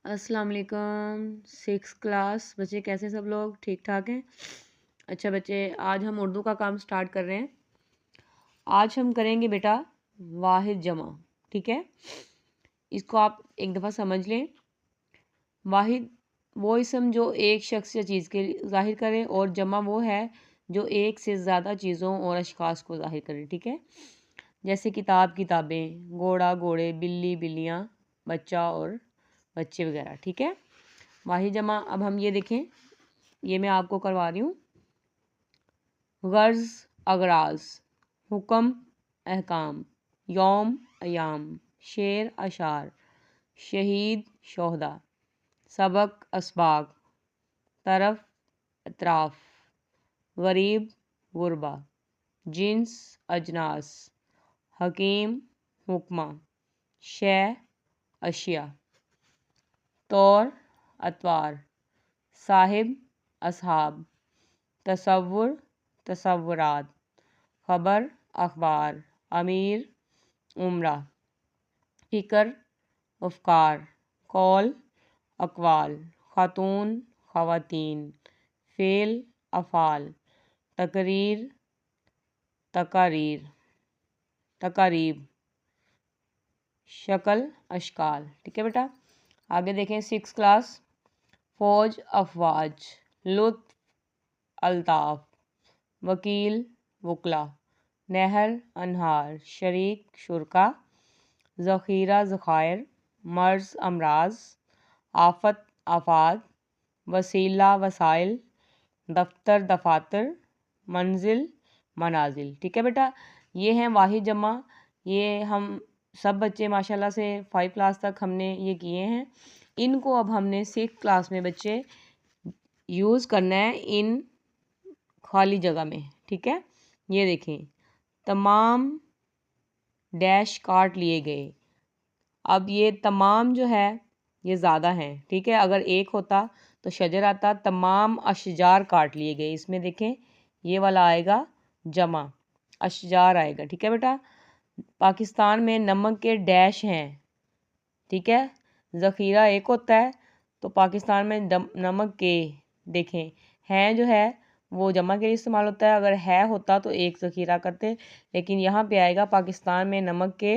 अस्सलाम वालेकुम। 6 क्लास बच्चे कैसे हैं? सब लोग ठीक ठाक हैं? अच्छा बच्चे, आज हम उर्दू का काम स्टार्ट कर रहे हैं। आज हम करेंगे बेटा वाहिद जमा, ठीक है? इसको आप एक दफ़ा समझ लें। वाहिद वो इसम जो एक शख्स या चीज़ के ज़ाहिर करे, और जमा वो है जो एक से ज़्यादा चीज़ों और अशखास को ज़ाहिर करे, ठीक है? जैसे किताब किताबें, घोड़ा घोड़े, बिल्ली बिल्लियाँ, बच्चा और बच्चे वगैरह, ठीक है? वाहिद जमा अब हम ये देखें, ये मैं आपको करवा रही हूँ। गर्ज अगराज, हुक्म अहकाम, यौम अयाम, शेर अशार, शहीद शोहदा, सबक असबाक, तरफ अतराफ, गरीब गुरबा, जिन्स अजनास, हकीम हुक्मा, शै अशिया, तौर अतवार, साहिब असहाब, तसव्वुर तसव्वुरात, खबर अखबार, अमीर उमरा, फ़िक्र अफ़कार, कौल अक़वाल, ख़ातून ख़वातीन, फ़ेल अफ़ाल, तकरीर तकारीर, तकारीब, शक्ल अशकाल, ठीक है बेटा? आगे देखें 6 क्लास। फ़ौज अफ़वाज, लुत्फ़ अल्ताफ़, वकील वकला, नहर अनहार, शरीक शुरका, ज़ख़ीरा ज़ख़ायर, मर्ज़ अमराज़, आफ़त आफ़ात, वसीला वसाइल, दफ्तर दफातर, मंजिल मनाजिल, ठीक है बेटा? ये हैं वाहिद जमा। ये हम सब बच्चे माशाल्लाह से 5 क्लास तक हमने ये किए हैं। इनको अब हमने 6 क्लास में बच्चे यूज़ करना है इन खाली जगह में, ठीक है? ये देखें, तमाम डैश काट लिए गए। अब ये तमाम जो है ये ज़्यादा हैं, ठीक है? अगर एक होता तो शजर आता, तमाम अशजार काट लिए गए। इसमें देखें ये वाला आएगा जमा, अशजार आएगा, ठीक है बेटा? पाकिस्तान में नमक के डैश हैं, ठीक है? ज़ख़ीरा एक होता है, तो पाकिस्तान में नमक के देखें हैं जो है वो जमा के लिए इस्तेमाल होता है। अगर है होता तो एक ज़ख़ीरा करते, लेकिन यहाँ पे आएगा पाकिस्तान में नमक के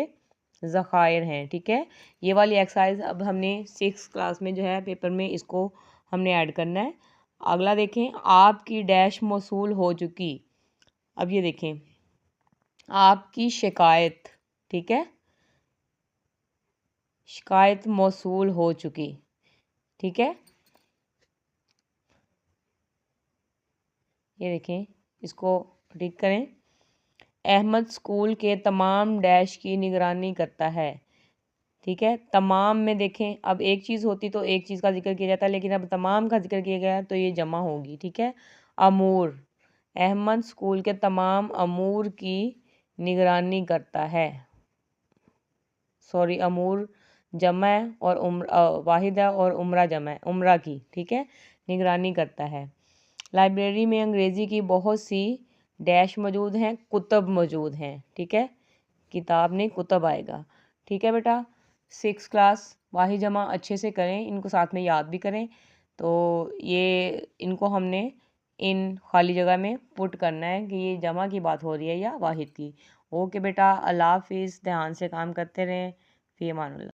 ज़ख़ायर हैं, ठीक है? ये वाली एक्सरसाइज अब हमने 6 क्लास में जो है पेपर में इसको हमने ऐड करना है। अगला देखें, आपकी डैश मौसूल हो चुकी। अब ये देखें, आपकी शिकायत, ठीक है? शिकायत मौसूल हो चुकी, ठीक है? ये देखें, इसको टिक करें। अहमद स्कूल के तमाम डैश की निगरानी करता है, ठीक है? तमाम में देखें, अब एक चीज़ होती तो एक चीज़ का जिक्र किया जाता, लेकिन अब तमाम का जिक्र किया गया तो ये जमा होगी, ठीक है? अमूर, अहमद स्कूल के तमाम अमूर की निगरानी करता है। सॉरी, अमूर जमा है और वाहिद है और उमरा जमा है, उमरा की, ठीक है? निगरानी करता है। लाइब्रेरी में अंग्रेज़ी की बहुत सी डैश मौजूद हैं, कुतब मौजूद हैं, ठीक है? किताब नहीं कुतब आएगा, ठीक है बेटा? 6 क्लास वाहिद जमा अच्छे से करें, इनको साथ में याद भी करें। तो ये इनको हमने इन खाली जगह में पुट करना है कि ये जमा की बात हो रही है या वाहिद की। ओके बेटा, अल्लाह हाफिज़, ध्यान से काम करते रहें। फ़ी अमानुल्लाह।